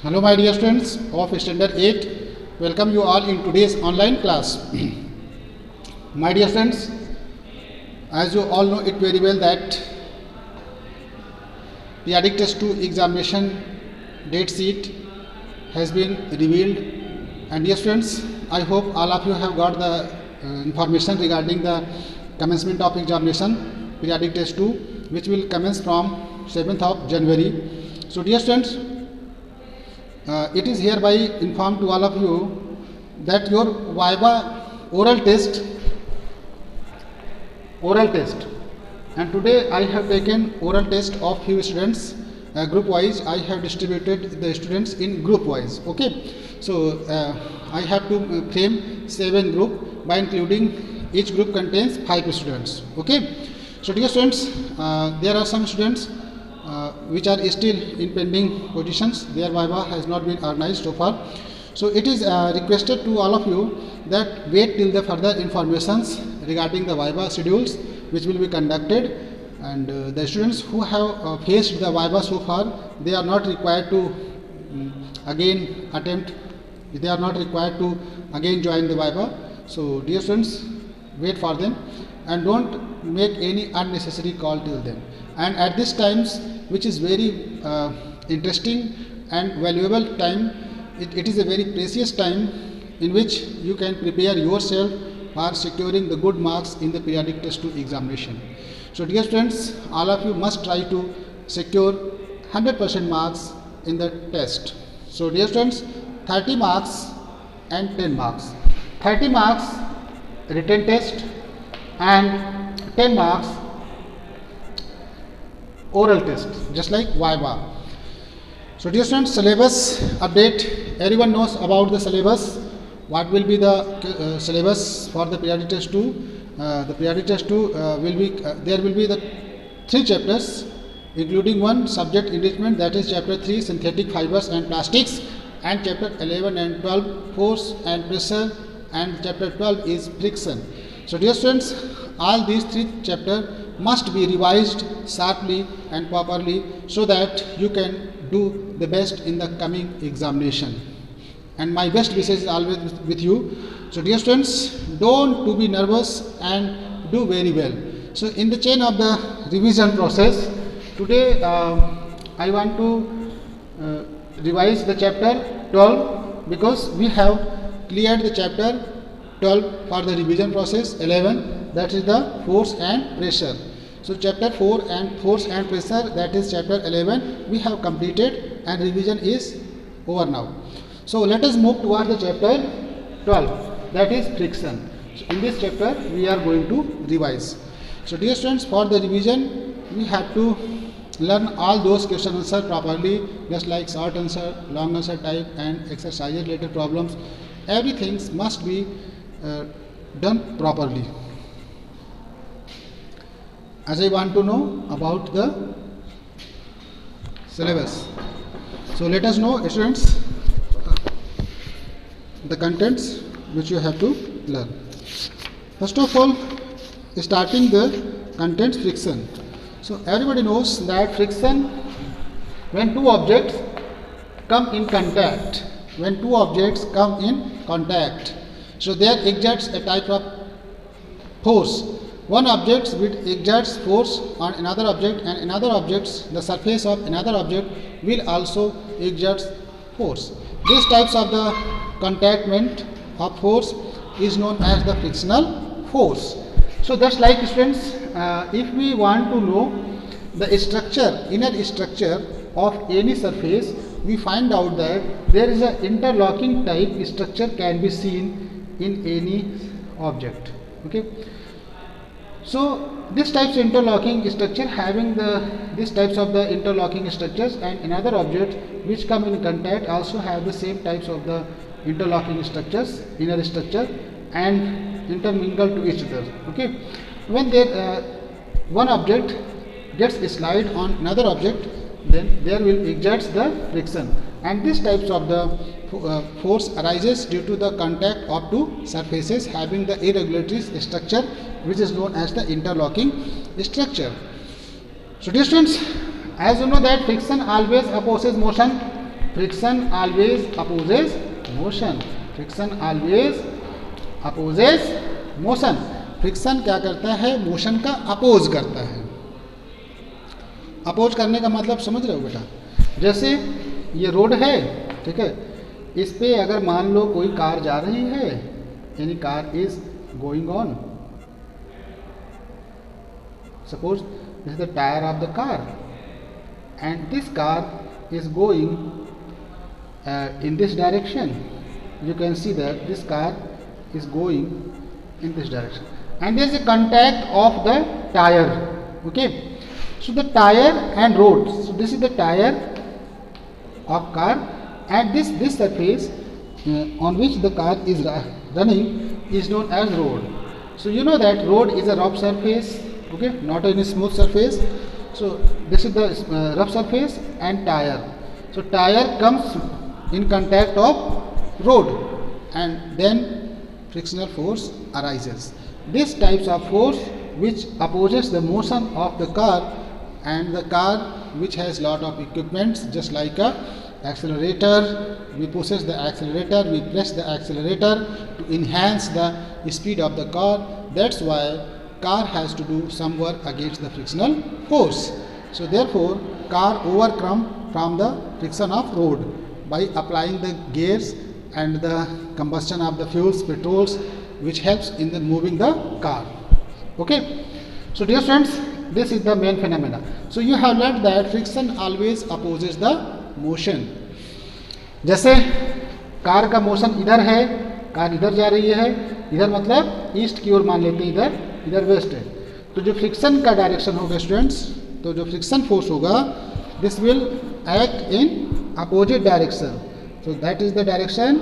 Hello my dear students of standard 8, welcome you all in today's online class. My dear friends, as you all know it very well that periodic test 2 examination date sheet has been revealed, and dear friends, I hope all of you have got the information regarding the commencement of examination periodic test 2, which will commence from 7th of January. So dear students, it is hereby informed to all of you that your Viva oral test, and today I have taken oral test of few students group wise. I have distributed the students in group wise. Okay, so I have to frame 7 group by including each group contains 5 students. Okay, so dear students, there are some students which are still in pending positions. Their Viva has not been organized so far. So it is requested to all of you that wait till the further informations regarding the Viva schedules which will be conducted, and the students who have faced the Viva so far, they are not required to again attempt, they are not required to again join the Viva. So dear students, wait for them and don't make any unnecessary call till then. And at this times, which is very interesting and valuable time, it is a very precious time in which you can prepare yourself for securing the good marks in the periodic test 2 examination. So dear students, all of you must try to secure 100% marks in the test. So dear students, 30 marks and 10 marks. 30 marks written test and 10 marks oral test, just like Viva. So dear students, syllabus update. Everyone knows about the syllabus. What will be the syllabus for the periodic test 2? The periodic test 2 will be there will be the 3 chapters, including one subject enrichment, that is chapter 3 synthetic fibers and plastics, and chapter 11 and 12 force and pressure, and chapter 12 is friction. So dear students, all these 3 chapters must be revised sharply and properly so that you can do the best in the coming examination. And my best wishes is always with you. So dear students, don't to be nervous and do very well. So in the chain of the revision process, today I want to revise the chapter 12 because we have cleared the chapter 12 for the revision process. 11, that is the force and pressure. So chapter 4 and force and pressure, that is chapter 11, we have completed and revision is over now. So let us move towards the chapter 12, that is friction. So in this chapter we are going to revise. So dear students, for the revision we have to learn all those question answer properly, just like short answer, long answer type and exercise related problems. Everything must be done properly. As I want to know about the syllabus. So let us know, students, the contents which you have to learn. First of all, starting the contents, friction. So everybody knows that friction, when two objects come in contact, so there exerts a type of force. One object which exerts force on another object, and another object, the surface of another object will also exert force. These types of the contactment of force is known as the frictional force. So that's like, students, if we want to know the structure, inner structure of any surface, we find out that there is an interlocking type structure can be seen in any object. Okay. So this types of interlocking structure having these types of the interlocking structures, and another object which come in contact also have the same types of the interlocking structures, inner structure, and intermingle to each other. Okay, when there one object gets slide on another object, then there will exert the friction, and these types of the force arises due to the contact of two surfaces having the irregularity structure, which is known as the interlocking structure. So dear students, as you know that friction always opposes motion, friction always opposes motion, friction always opposes motion. Friction क्या करता है, motion का oppose करता है। Oppose करने का मतलब समझ रहे हो बेटा, जैसे ये रोड है, ठीक है, इस पे अगर मान लो कोई कार जा रही है, यानी car is going on, suppose this is the tyre of the car and this car is going in this direction, you can see that this car is going in this direction and there is a contact of the tire. Okay, so the tire and road, so this is the tire of car and this surface on which the car is running is known as road. So you know that road is a rough surface, okay, not any smooth surface. So this is the rough surface and tire. So tire comes in contact of road and then frictional force arises. These types of force which opposes the motion of the car, and the car which has lot of equipments just like a accelerator, we pushes the accelerator, we press the accelerator to enhance the speed of the car. That's why car has to do some work against the frictional force. So therefore car overcome from the friction of road by applying the gears and the combustion of the fuels, petrols, which helps in the moving the car. Okay, so dear students, this is the main phenomena. So you have learned that friction always opposes the motion. जैसे car का motion इधर है, car इधर जा रही है, इधर मतलब ईस्ट की ओर मान लेते हैं, इधर वेस्ट है, तो जो फ्रिक्शन का डायरेक्शन होगा स्टूडेंट्स, तो जो फ्रिक्शन फोर्स होगा this will act in opposite direction. So that is the direction.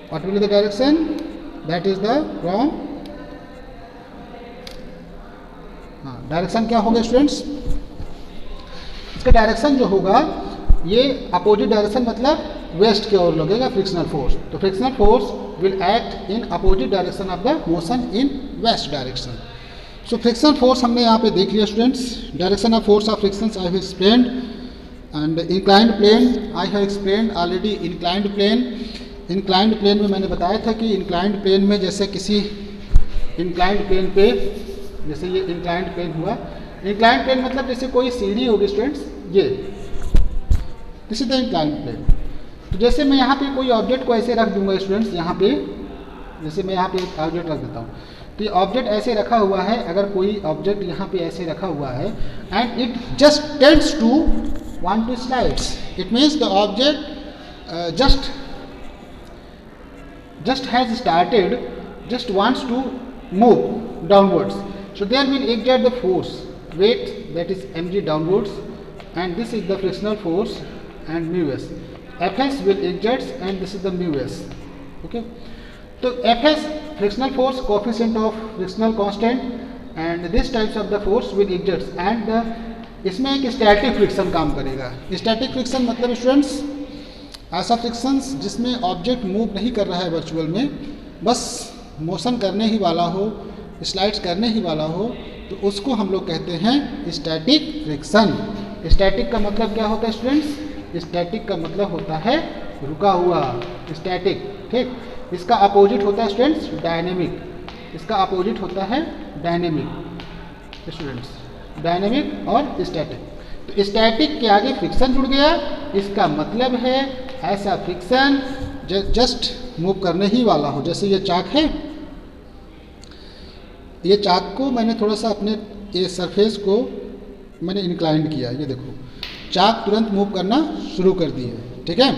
What will be the direction? That is the from direction क्या होगा स्टूडेंट्स, इसका डायरेक्शन जो होगा ये अपोजिट डायरेक्शन मतलब वेस्ट की ओर लगेगा फ्रिक्शनल फोर्स. तो frictional force will act in opposite direction of the motion in west direction. So frictional force हमने यहाँ पे देख लिया students. Direction of force of friction I have explained. And inclined plane I have explained already. Inclined plane में मैंने बताया था कि इंक्लाइंड प्लेन में जैसे किसी इंक्लाइंड प्लेन पे, जैसे ये इंक्लाइंड प्लेन हुआ, इंक्लाइंड प्लेन मतलब जैसे कोई सीढ़ी होगी स्टूडेंट्स, ये this is the inclined plane. तो जैसे मैं यहाँ पे कोई ऑब्जेक्ट को ऐसे रख दूंगा स्टूडेंट्स, यहाँ पे जैसे मैं यहाँ पे एक ऑब्जेक्ट रख देता हूँ, तो ये ऑब्जेक्ट ऐसे रखा हुआ है, अगर कोई ऑब्जेक्ट यहाँ पे ऐसे रखा हुआ है and it just tends to want to slides, it means the object just has started, just wants to move downwards. So there will exert the force, weight, that is mg downwards, and this is the frictional force and mu s. Fs will exert and this is the mu s. Okay, so Fs frictional force, coefficient of frictional constant, and this types of the force will exert, and इसमें एक static friction काम करेगा. Static friction मतलब students ऐसा frictions जिसमें object move नहीं कर रहा है वर्चुअल में, बस मोशन करने ही वाला हो, स्लाइड्स करने ही वाला हो, तो उसको हम लोग कहते हैं स्टैटिक फ्रिक्शन. स्टैटिक का मतलब क्या होता है स्टूडेंट्स? स्टैटिक का मतलब होता है रुका हुआ, स्टैटिक. ठीक, इसका अपोजिट होता है स्टूडेंट्स डायनेमिक. इसका अपोजिट होता है डायनेमिक स्टूडेंट्स, डायनेमिक और स्टैटिक. तो स्टैटिक के आगे फ्रिक्शन जुड़ गया, इसका मतलब है ऐसा फ्रिक्शन जस्ट मूव करने ही वाला हो. जैसे ये चाक है, ये चाक को मैंने थोड़ा सा अपने ये सरफेस को मैंने इंक्लाइन किया, ये देखो चाक तुरंत मूव करना शुरू कर दी है. ठीक है,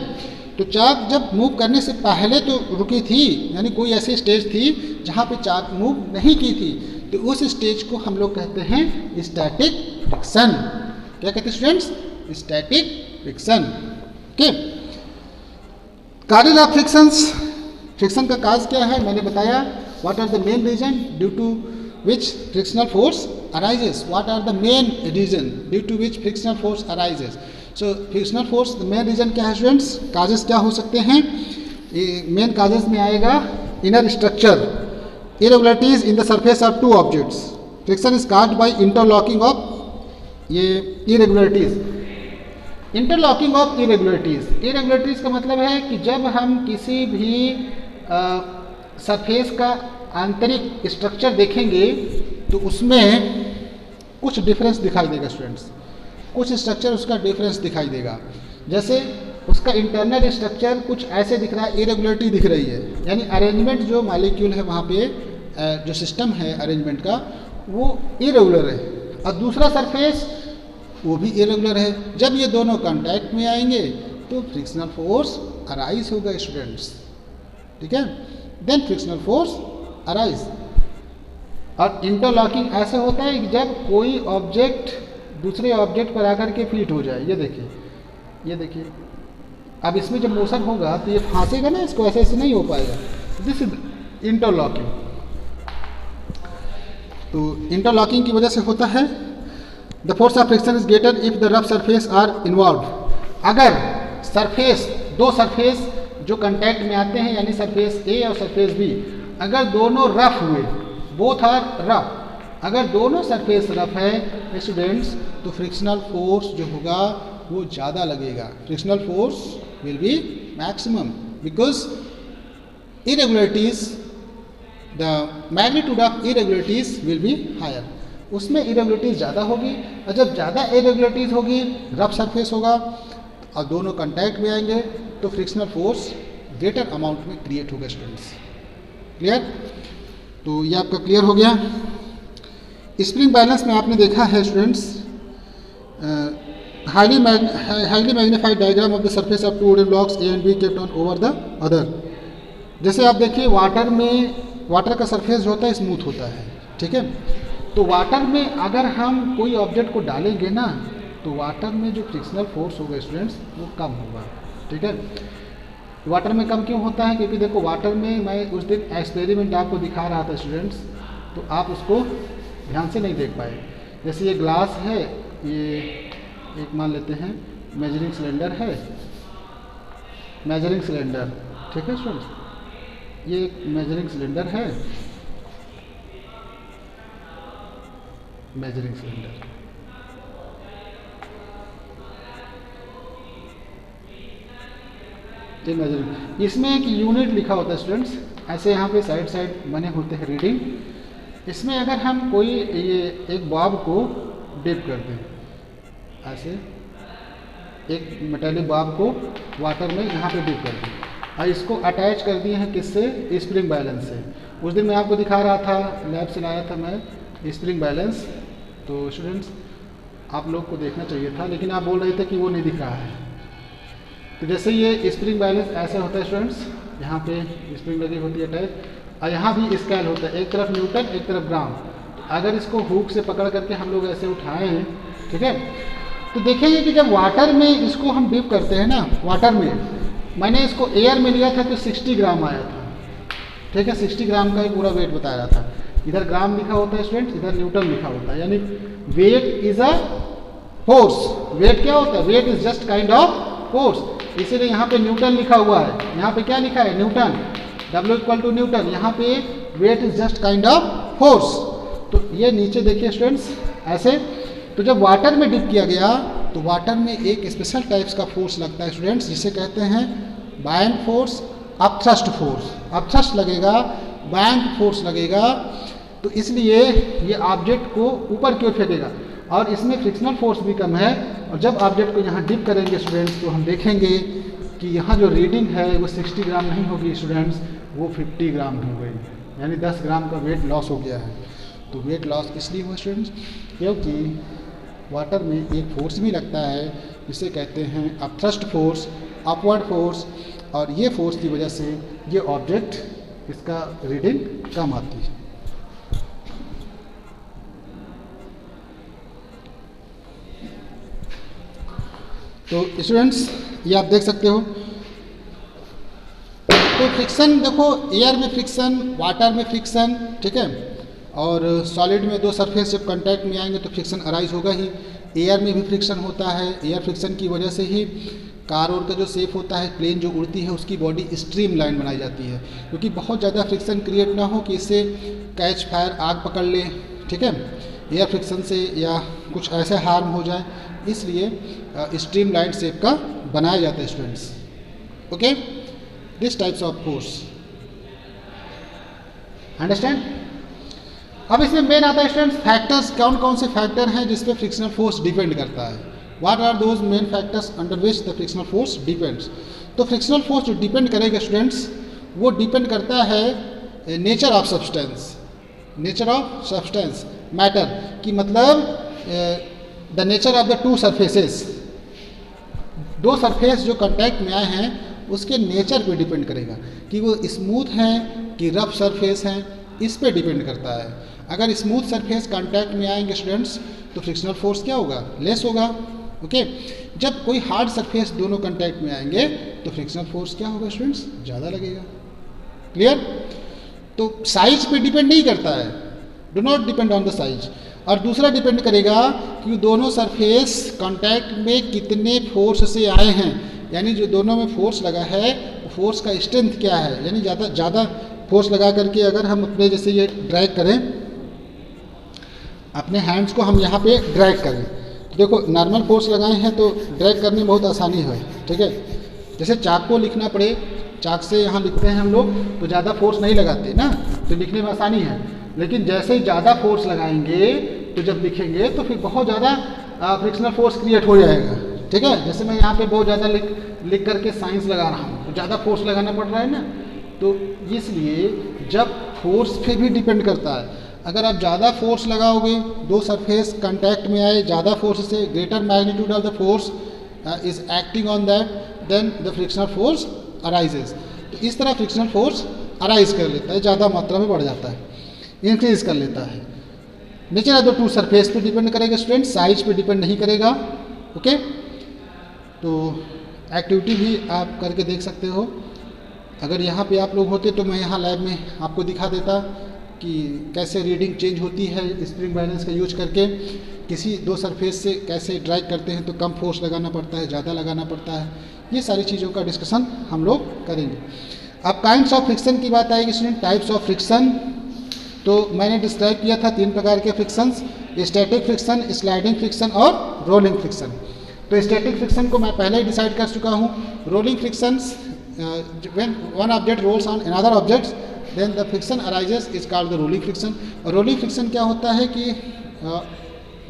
तो चाक जब मूव करने से पहले तो रुकी थी, यानी कोई ऐसी स्टेज थी जहाँ पे चाक मूव नहीं की थी, तो उस स्टेज को हम लोग कहते हैं स्टैटिक फ्रिक्शन. क्या कहते हैं students? Static friction. Okay, causes of frictions. Friction का काज क्या है मैंने बताया. What are the main reason due to which frictional force arises. What are the main reason due to which frictional force arises. So frictional force main reason क्या है students? Causes क्या हो सकते हैं? मेन काजेस में आएगा inner structure, irregularities in the surface of two objects. Friction is caused by interlocking of ये irregularities. Interlocking of irregularities. Irregularities का मतलब है कि जब हम किसी भी सरफेस का आंतरिक स्ट्रक्चर देखेंगे तो उसमें कुछ डिफरेंस दिखाई देगा स्टूडेंट्स, कुछ स्ट्रक्चर उसका डिफरेंस दिखाई देगा। जैसे उसका इंटरनल स्ट्रक्चर कुछ ऐसे दिख रहा है, इरेगुलरिटी दिख रही है, यानी अरेंजमेंट जो मॉलिक्यूल है वहाँ पे जो सिस्टम है अरेंजमेंट का वो इरेगुलर है, और दूसरा सरफेस वो भी इरेगुलर है। जब ये दोनों कांटेक्ट में आएंगे तो फ्रिक्शनल फोर्स अराइज होगा स्टूडेंट्स, ठीक है, देन फ्रिक्शनल फोर्स अराइज। और इंटरलॉकिंग ऐसा होता है कि जब कोई ऑब्जेक्ट दूसरे ऑब्जेक्ट पर आकर के फिट हो जाए। ये देखिए, ये देखिए, अब इसमें जब मोशन होगा तो ये फांसेगा ना, इसको ऐसे ऐसे नहीं हो पाएगा। This is interlocking. तो इंटरलॉकिंग की वजह से होता है the force of friction is greater if the rough surface are involve. अगर सरफेस, दो सरफेस जो कांटेक्ट में आते हैं, यानी सरफेस ए और सरफेस बी, अगर दोनों रफ हुए, बोथ आर रफ, अगर दोनों सरफेस रफ है स्टूडेंट्स, तो फ्रिक्शनल फोर्स जो होगा वो ज़्यादा लगेगा। Frictional force will be maximum because irregularities, the magnitude of irregularities will be higher. उसमें इरेगुलरिटीज ज़्यादा होगी, और जब ज़्यादा इरेगुलरिटीज होगी, रफ सरफेस होगा और दोनों कांटेक्ट में आएंगे तो फ्रिक्शनल फोर्स ग्रेटर अमाउंट में क्रिएट होगा स्टूडेंट्स। क्लियर? तो ये आपका क्लियर हो गया। स्प्रिंग बैलेंस में आपने देखा है students, highly magnified diagram of the surface of two wooden blocks A and B kept on over the other. जैसे आप देखिए वाटर में, वाटर का सरफेस जो होता है स्मूथ होता है, ठीक है, तो वाटर में अगर हम कोई ऑब्जेक्ट को डालेंगे ना तो वाटर में जो फ्रिक्शनल फोर्स होगा स्टूडेंट्स वो कम होगा, ठीक है। वाटर में कम क्यों होता है? क्योंकि देखो वाटर में मैं उस दिन एक्सपेरिमेंट आपको दिखा रहा था स्टूडेंट्स, तो आप उसको ध्यान से नहीं देख पाए। जैसे ये ग्लास है, ये एक मान लेते हैं मेजरिंग सिलेंडर है, मेजरिंग सिलेंडर, ठीक है स्टूडेंट्स, ये एक मेजरिंग सिलेंडर है, मेजरिंग सिलेंडर, ये मेजरिंग, इसमें एक यूनिट लिखा होता है स्टूडेंट्स, ऐसे यहाँ पे साइड साइड बने होते हैं रीडिंग। इसमें अगर हम कोई ये एक बॉब को डिप कर दें, ऐसे एक मेटालिक बॉब को वाटर में यहाँ पे डिप कर दें और इसको अटैच कर दिए हैं किससे? स्प्रिंग बैलेंस से। उस दिन मैं आपको दिखा रहा था, लैब से लाया था मैं स्प्रिंग बैलेंस, तो स्टूडेंट्स आप लोग को देखना चाहिए था, लेकिन आप बोल रहे थे कि वो नहीं दिख रहा है। तो जैसे ये स्प्रिंग बैलेंस ऐसे होता है स्टूडेंट्स, यहाँ पे स्प्रिंग लगी होती है अटैच, और यहाँ भी स्केल होता है, एक तरफ न्यूटन एक तरफ ग्राम। तो अगर इसको हुक से पकड़ करके हम लोग ऐसे उठाए हैं, ठीक है, तो देखेंगे कि जब वाटर में इसको हम डिप करते हैं ना, वाटर में, मैंने इसको एयर में लिया था तो 60 ग्राम आया था, ठीक है, 60 ग्राम का ही पूरा वेट बताया रहा था। इधर ग्राम लिखा होता है स्टूडेंट्स, इधर न्यूटन लिखा होता है, यानी weight is a force. Weight क्या होता है? Weight is just kind of force, इसीलिए यहाँ पे न्यूटन लिखा हुआ है। यहाँ पे क्या लिखा है? Newton, W equal to newton. यहाँ पे weight is just kind of force. तो ये नीचे देखिए स्टूडेंट्स ऐसे, तो जब वाटर में डिप किया गया तो वाटर में एक स्पेशल टाइप्स का फोर्स लगता है स्टूडेंट्स, जिसे कहते हैं buying force, upthrust force. Upthrust लगेगा, बायंग फोर्स लगेगा, तो इसलिए ये ऑब्जेक्ट को ऊपर की ओर फेंकेगा, और इसमें फ्रिक्शनल फोर्स भी कम है। और जब ऑब्जेक्ट को यहाँ डिप करेंगे स्टूडेंट्स तो हम देखेंगे कि यहाँ जो रीडिंग है वो 60 ग्राम नहीं होगी स्टूडेंट्स, वो 50 ग्राम हो गई, यानी 10 ग्राम का वेट लॉस हो गया है। तो वेट लॉस इसलिए हुआ स्टूडेंट्स क्योंकि वाटर में एक फोर्स भी लगता है जिसे कहते हैं अपथ्रस्ट फोर्स, अपवर्ड फोर्स, और ये फोर्स की वजह से ये ऑब्जेक्ट, इसका रीडिंग कम आती है। तो स्टूडेंट्स ये आप देख सकते हो, तो फ्रिक्शन देखो, एयर में फ्रिक्शन, वाटर में फ्रिक्शन, ठीक है, और सॉलिड में दो सरफेस जब कांटेक्ट में आएंगे तो फ्रिक्शन अराइज होगा ही। एयर में भी फ्रिक्शन होता है, एयर फ्रिक्शन की वजह से ही कार और का जो शेप होता है, प्लेन जो उड़ती है उसकी बॉडी स्ट्रीम लाइन बनाई जाती है, क्योंकि बहुत ज़्यादा फ्रिक्शन क्रिएट ना हो कि इससे कैच फायर, आग पकड़ ले, ठीक है, एयर फ्रिक्शन से या कुछ ऐसे हार्म हो जाए, इसलिए स्ट्रीम लाइन शेप का बनाया जाता है students. Okay, this types of force, understand. अब इसमें मेन आता है स्टूडेंट्स फैक्टर्स, कौन कौन से फैक्टर हैं जिस पे फ्रिक्शनल फोर्स डिपेंड करता है। What are those main factors under which the frictional force depends. तो फ्रिक्शनल फोर्स जो डिपेंड करेगा स्टूडेंट्स, वो डिपेंड करता है nature of substance, nature of substance matter की मतलब the nature of the two surfaces, दो सरफेस जो कांटेक्ट में आए हैं उसके नेचर पे डिपेंड करेगा कि वो स्मूथ हैं कि रफ सरफेस हैं, इस पे डिपेंड करता है। अगर स्मूथ सरफेस कांटेक्ट में आएंगे स्टूडेंट्स तो फ्रिक्शनल फोर्स क्या होगा, लेस होगा। ओके, जब कोई हार्ड सरफेस दोनों कांटेक्ट में आएंगे तो फ्रिक्शनल फोर्स क्या होगा स्टूडेंट्स, ज़्यादा लगेगा। क्लियर। तो साइज पे डिपेंड नहीं करता है, do not depend on the size. और दूसरा डिपेंड करेगा कि दोनों सरफेस कांटेक्ट में कितने फोर्स से आए हैं, यानी जो दोनों में फोर्स लगा है वो फोर्स का स्ट्रेंथ क्या है। यानी ज़्यादा फोर्स लगा करके अगर हम अपने जैसे ये ड्रैग करें, अपने हैंड्स को हम यहाँ पे ड्रैग करें, तो देखो नॉर्मल फोर्स लगाए हैं तो ड्रैग करने में बहुत आसानी है, ठीक है। जैसे चाक को लिखना पड़े, चाक से यहाँ लिखते हैं हम लोग तो ज़्यादा फोर्स नहीं लगाते ना, तो लिखने में आसानी है। लेकिन जैसे ही ज़्यादा फोर्स लगाएंगे तो जब लिखेंगे तो फिर बहुत ज़्यादा फ्रिक्शनल फोर्स क्रिएट हो जाएगा, ठीक है। जैसे मैं यहाँ पे बहुत ज़्यादा लिख करके साइंस लगा रहा हूँ तो ज़्यादा फोर्स लगाना पड़ रहा है ना, तो इसलिए जब फोर्स पे भी डिपेंड करता है। अगर आप ज़्यादा फोर्स लगाओगे, दो सरफेस कांटेक्ट में आए, ज़्यादा फोर्स से greater magnitude of the force is acting on that, then the frictional force arises. तो इस तरह फ्रिक्शनल फोर्स अराइज कर लेता है, ज़्यादा मात्रा में बढ़ जाता है, इंक्रीज कर लेता है। Nature of the to surface पे डिपेंड करेगा स्टूडेंट, साइज पे डिपेंड नहीं करेगा। ओके, तो एक्टिविटी भी आप करके देख सकते हो। अगर यहाँ पे आप लोग होते तो मैं यहाँ लैब में आपको दिखा देता कि कैसे रीडिंग चेंज होती है स्प्रिंग बैलेंस का यूज करके। किसी दो सरफेस से कैसे ड्रैग करते हैं तो कम फोर्स लगाना पड़ता है, ज़्यादा लगाना पड़ता है, ये सारी चीज़ों का डिस्कशन हम लोग करेंगे। अब काइंड्स ऑफ फ्रिक्शन की बात आएगी स्टूडेंट, टाइप्स ऑफ फ्रिक्शन। तो मैंने डिस्क्राइब किया था 3 प्रकार के frictions, static friction, sliding friction और रोलिंग फ्रिक्शन। तो स्टैटिक फ्रिक्शन को मैं पहले ही डिसाइड कर चुका हूँ। Rolling frictions, when one object rolls on another object then the friction arises is called the rolling friction। और rolling friction क्या होता है कि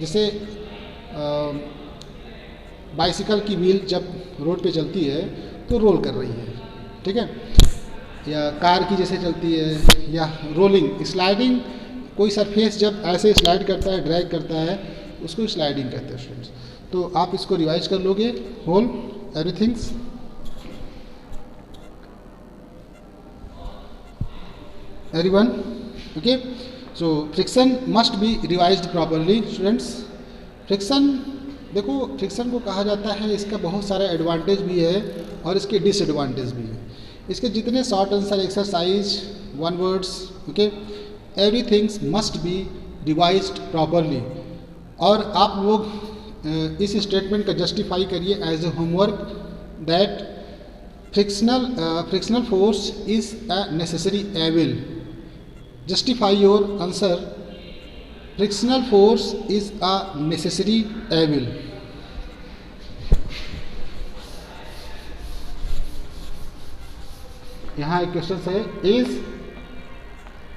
जैसे बाइसिकल की व्हील जब रोड पे चलती है तो रोल कर रही है, ठीक है, या कार की जैसे चलती है, या रोलिंग। स्लाइडिंग, कोई सरफेस जब ऐसे स्लाइड करता है, ड्रैग करता है, उसको स्लाइडिंग कहते हैं स्टूडेंट्स। तो आप इसको रिवाइज कर लोगे whole everythings. Everyone, okay, so friction must be revised properly students। Friction, देखो फ्रिक्शन को कहा जाता है, इसका बहुत सारे एडवांटेज भी है और इसके डिसएडवांटेज भी है। इसके जितने short answer exercise, one words, okay, everythings must be revised properly. और आप लोग इस स्टेटमेंट का जस्टिफाई करिए as a homework that frictional force is a necessary evil। Justify your answer, frictional force is a necessary evil। यहाँ एक question है, is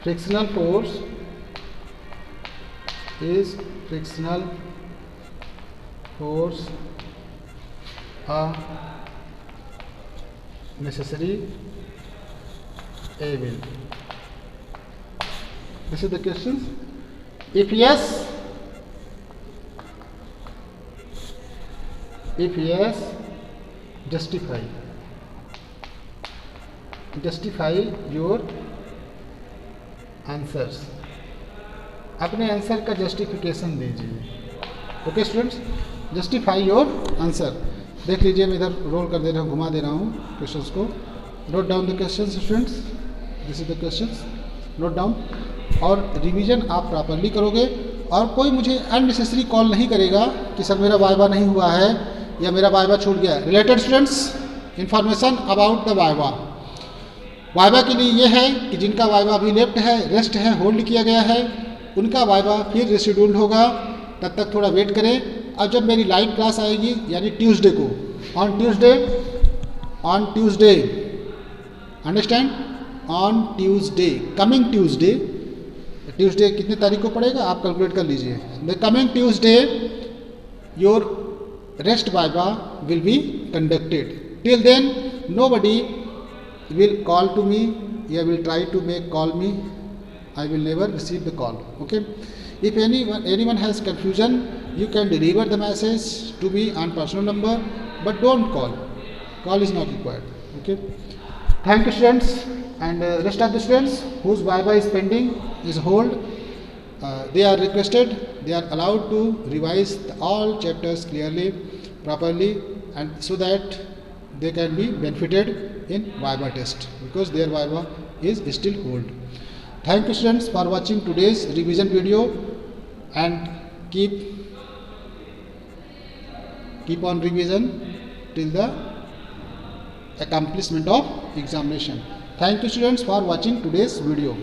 frictional force a necessary evil? This is the question. If yes, justify your answers। अपने answer का justification दीजिए। Okay students, justify your answer. देख लीजिए, मैं इधर रोल कर दे रहा हूँ, घुमा दे रहा हूँ क्वेश्चंस को। Note down the questions students, this is the questions, note down. और रिवीजन आप प्रॉपरली करोगे और कोई मुझे अननेसेसरी कॉल नहीं करेगा कि सर मेरा वाइवा नहीं हुआ है या मेरा वाइवा छूट गया। Related students, information about the viva. Viva के लिए ये है कि जिनका वाइवा अभी लेफ्ट है, रेस्ट है, होल्ड किया गया है, उनका वाइवा फिर रिशेड्यूल्ड होगा, तब तक थोड़ा वेट करें। अब जब मेरी लाइव क्लास आएगी यानी ट्यूसडे को, on Tuesday understand, on Tuesday, coming Tuesday, Tuesday कितने तारीख को पड़ेगा आप कैलकुलेट कर लीजिए, the coming Tuesday your rest viva will be conducted. Till then nobody will call to me, you will try to make call me, I will never receive the call. Okay, if anyone has confusion, you can deliver the message to me on personal number, but don't call is not required. Okay, thank you students, and rest of the students whose viva is pending is hold, they are requested, they are allowed to revise all chapters clearly, properly, and so that they can be benefited in viva test, because their viva is still hold. Thank you students for watching today's revision video, and keep on revision till the accomplishment of examination. Thank you students for watching today's video.